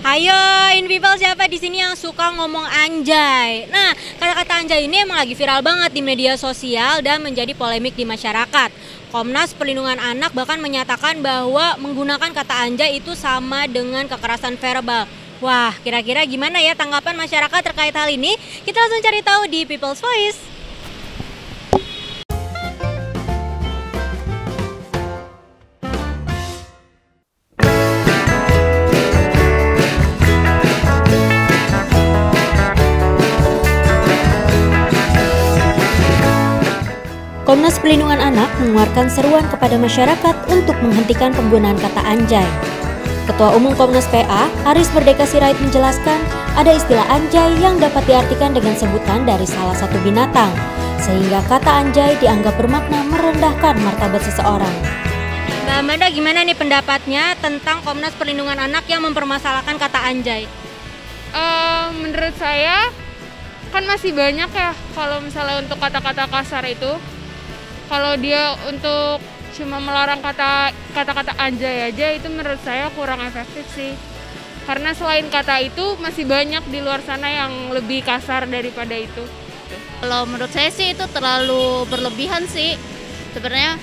Ayo, in people siapa di sini yang suka ngomong anjay? Nah, kata-kata anjay ini emang lagi viral banget di media sosial dan menjadi polemik di masyarakat. Komnas Perlindungan Anak bahkan menyatakan bahwa menggunakan kata anjay itu sama dengan kekerasan verbal. Wah, kira-kira gimana ya tanggapan masyarakat terkait hal ini? Kita langsung cari tahu di People's Voice. Komnas Perlindungan Anak mengeluarkan seruan kepada masyarakat untuk menghentikan penggunaan kata anjay. Ketua Umum Komnas PA, Aris Merdeka Sirait menjelaskan, ada istilah anjay yang dapat diartikan dengan sebutan dari salah satu binatang, sehingga kata anjay dianggap bermakna merendahkan martabat seseorang. Mbak Amanda, gimana nih pendapatnya tentang Komnas Perlindungan Anak yang mempermasalahkan kata anjay? Menurut saya, kan masih banyak ya kalau misalnya untuk kata-kata kasar itu. Kalau dia untuk cuma melarang kata-kata anjay aja, itu menurut saya kurang efektif sih. Karena selain kata itu masih banyak di luar sana yang lebih kasar daripada itu. Kalau menurut saya sih itu terlalu berlebihan sih. Sebenarnya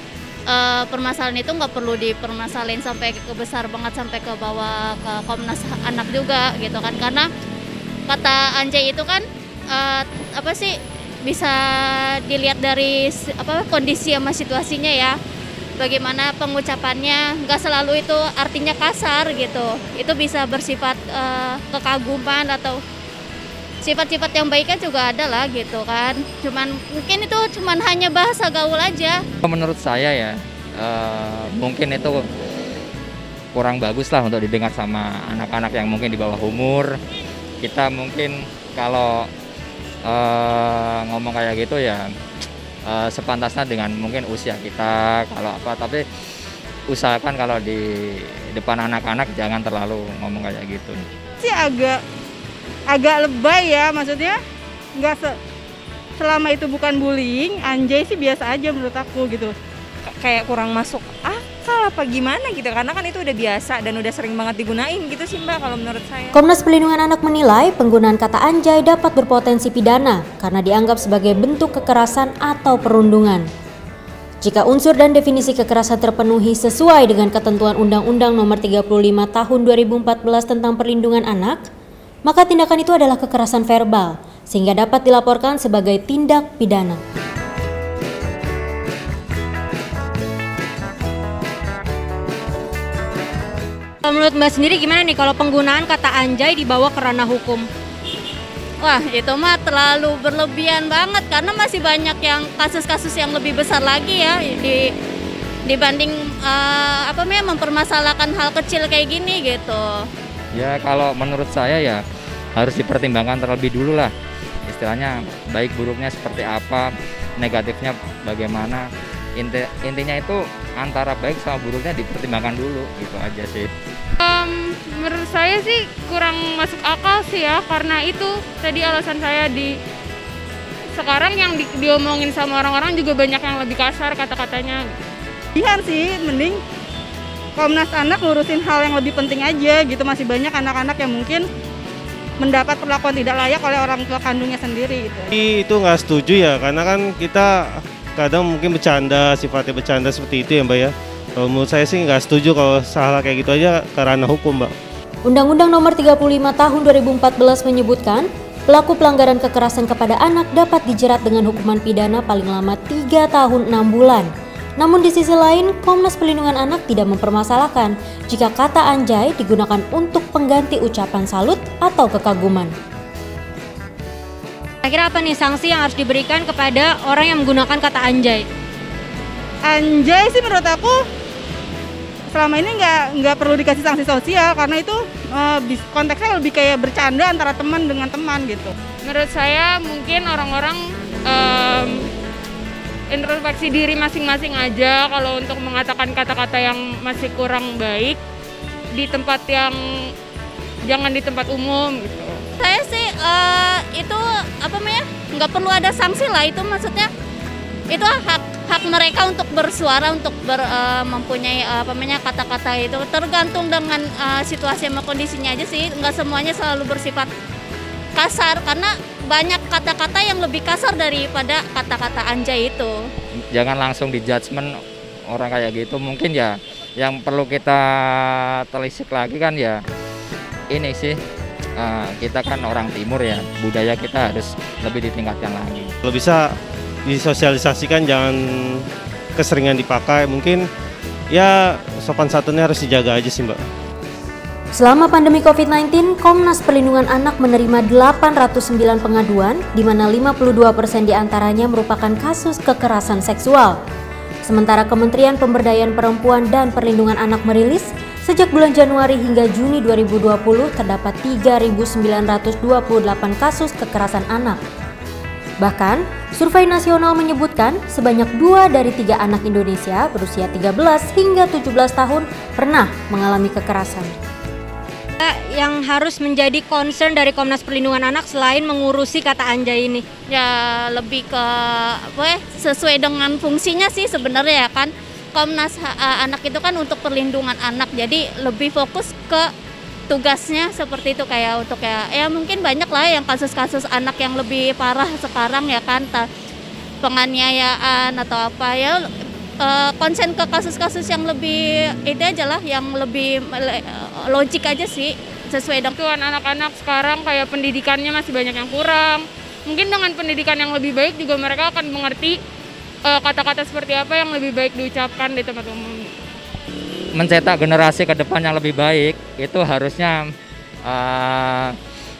permasalahan itu nggak perlu dipermasalahin sampai ke besar banget, sampai ke bawah ke Komnas Anak juga gitu kan. Karena kata anjay itu kan bisa dilihat dari kondisi sama situasinya ya. Bagaimana pengucapannya, nggak selalu itu artinya kasar gitu. Itu bisa bersifat kekaguman atau sifat-sifat yang baiknya juga ada lah gitu kan. Mungkin itu hanya bahasa gaul aja. Menurut saya ya, mungkin itu kurang bagus lah untuk didengar sama anak-anak yang mungkin di bawah umur. Kita mungkin kalau ngomong kayak gitu ya sepantasnya dengan mungkin usia kita tapi usahakan kalau di depan anak-anak jangan terlalu ngomong kayak gitu. Sih agak lebay ya, maksudnya selama itu bukan bullying, anjay sih biasa aja menurut aku gitu. Kayak kurang masuk akal apa gimana gitu, karena kan itu udah biasa dan udah sering banget digunain gitu sih Mbak kalau menurut saya. Komnas Perlindungan Anak menilai penggunaan kata anjay dapat berpotensi pidana karena dianggap sebagai bentuk kekerasan atau perundungan. Jika unsur dan definisi kekerasan terpenuhi sesuai dengan ketentuan Undang-Undang Nomor 35 Tahun 2014 tentang Perlindungan Anak, maka tindakan itu adalah kekerasan verbal sehingga dapat dilaporkan sebagai tindak pidana. Menurut Mbak sendiri gimana nih kalau penggunaan kata anjay dibawa ke ranah hukum? Wah, itu mah terlalu berlebihan banget karena masih banyak yang kasus-kasus yang lebih besar lagi ya dibanding mempermasalahkan hal kecil kayak gini gitu. Ya kalau menurut saya ya harus dipertimbangkan terlebih dulu lah. Istilahnya baik buruknya seperti apa, negatifnya bagaimana. Intinya itu antara baik sama buruknya dipertimbangkan dulu gitu aja sih. Menurut saya sih kurang masuk akal sih ya, karena itu tadi alasan saya sekarang yang diomongin sama orang-orang juga banyak yang lebih kasar kata-katanya. Iya sih, mending Komnas Anak ngurusin hal yang lebih penting aja gitu. Masih banyak anak-anak yang mungkin mendapat perlakuan tidak layak oleh orang tua kandungnya sendiri gitu. Itu nggak setuju ya, karena kan kita kadang mungkin sifatnya bercanda seperti itu ya Mbak ya. Kalau menurut saya sih nggak setuju kalau salah kayak gitu aja ke ranah hukum Mbak. Undang-Undang Nomor 35 Tahun 2014 menyebutkan pelaku pelanggaran kekerasan kepada anak dapat dijerat dengan hukuman pidana paling lama 3 tahun 6 bulan. Namun di sisi lain, Komnas Perlindungan Anak tidak mempermasalahkan jika kata anjay digunakan untuk pengganti ucapan salut atau kekaguman. Kira-kira apa nih sanksi yang harus diberikan kepada orang yang menggunakan kata anjay? Anjay sih menurut aku selama ini nggak perlu dikasih sanksi sosial karena itu konteksnya lebih kayak bercanda antara teman dengan teman gitu. Menurut saya mungkin orang-orang introspeksi diri masing-masing aja kalau untuk mengatakan kata-kata yang masih kurang baik di tempat yang jangan di tempat umum gitu. Saya sih itu nggak perlu ada sanksi lah, itu maksudnya itu hak mereka untuk bersuara, untuk mempunyai kata-kata itu tergantung dengan situasi sama kondisinya aja sih. Nggak semuanya selalu bersifat kasar, karena banyak kata-kata yang lebih kasar daripada kata-kata anjay itu. Jangan langsung di judgement orang kayak gitu. Mungkin ya yang perlu kita telisik lagi kan ya ini sih, kita kan orang timur ya, budaya kita harus lebih ditingkatkan lagi. Kalau bisa disosialisasikan, jangan keseringan dipakai, mungkin ya sopan santunnya harus dijaga aja sih Mbak. Selama pandemi COVID-19, Komnas Perlindungan Anak menerima 809 pengaduan, di mana 52% diantaranya merupakan kasus kekerasan seksual. Sementara Kementerian Pemberdayaan Perempuan dan Perlindungan Anak merilis, sejak bulan Januari hingga Juni 2020 terdapat 3.928 kasus kekerasan anak. Bahkan, survei nasional menyebutkan sebanyak 2 dari 3 anak Indonesia berusia 13 hingga 17 tahun pernah mengalami kekerasan. Yang harus menjadi concern dari Komnas Perlindungan Anak selain mengurusi kata anjay ini? Ya lebih ke sesuai dengan fungsinya sih sebenarnya ya kan. Komnas Anak itu kan untuk perlindungan anak, jadi lebih fokus ke tugasnya seperti itu, kayak untuk ya mungkin banyak lah yang kasus-kasus anak yang lebih parah sekarang ya kan, penganiayaan atau apa ya, konsen ke kasus-kasus yang lebih itu aja lah, yang lebih logik aja sih, sesuai dengan Anak-anak sekarang kayak pendidikannya masih banyak yang kurang. Mungkin dengan pendidikan yang lebih baik juga mereka akan mengerti kata-kata seperti apa yang lebih baik diucapkan di tempat umum. Mencetak generasi ke depan yang lebih baik itu harusnya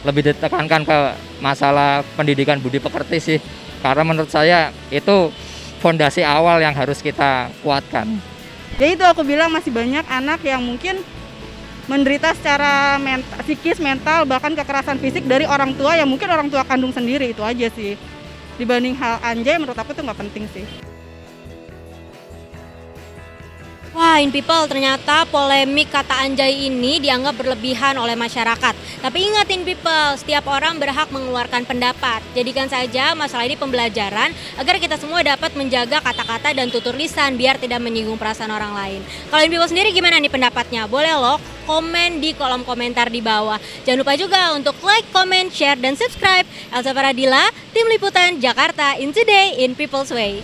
lebih ditekankan ke masalah pendidikan budi pekerti sih. Karena menurut saya itu fondasi awal yang harus kita kuatkan. Jadi itu aku bilang masih banyak anak yang mungkin menderita secara psikis, mental, bahkan kekerasan fisik dari orang tua yang mungkin orang tua kandung sendiri. Itu aja sih. Dibanding hal anjay menurut aku itu nggak penting sih. Wah, In People, ternyata polemik kata anjay ini dianggap berlebihan oleh masyarakat. Tapi ingat In People, setiap orang berhak mengeluarkan pendapat. Jadikan saja masalah ini pembelajaran agar kita semua dapat menjaga kata-kata dan tutur lisan biar tidak menyinggung perasaan orang lain. Kalau In People sendiri gimana nih pendapatnya? Boleh loh komen di kolom komentar di bawah. Jangan lupa juga untuk like, comment, share, dan subscribe. Elsa Paradila, Tim Liputan Jakarta, in Today in People's Way.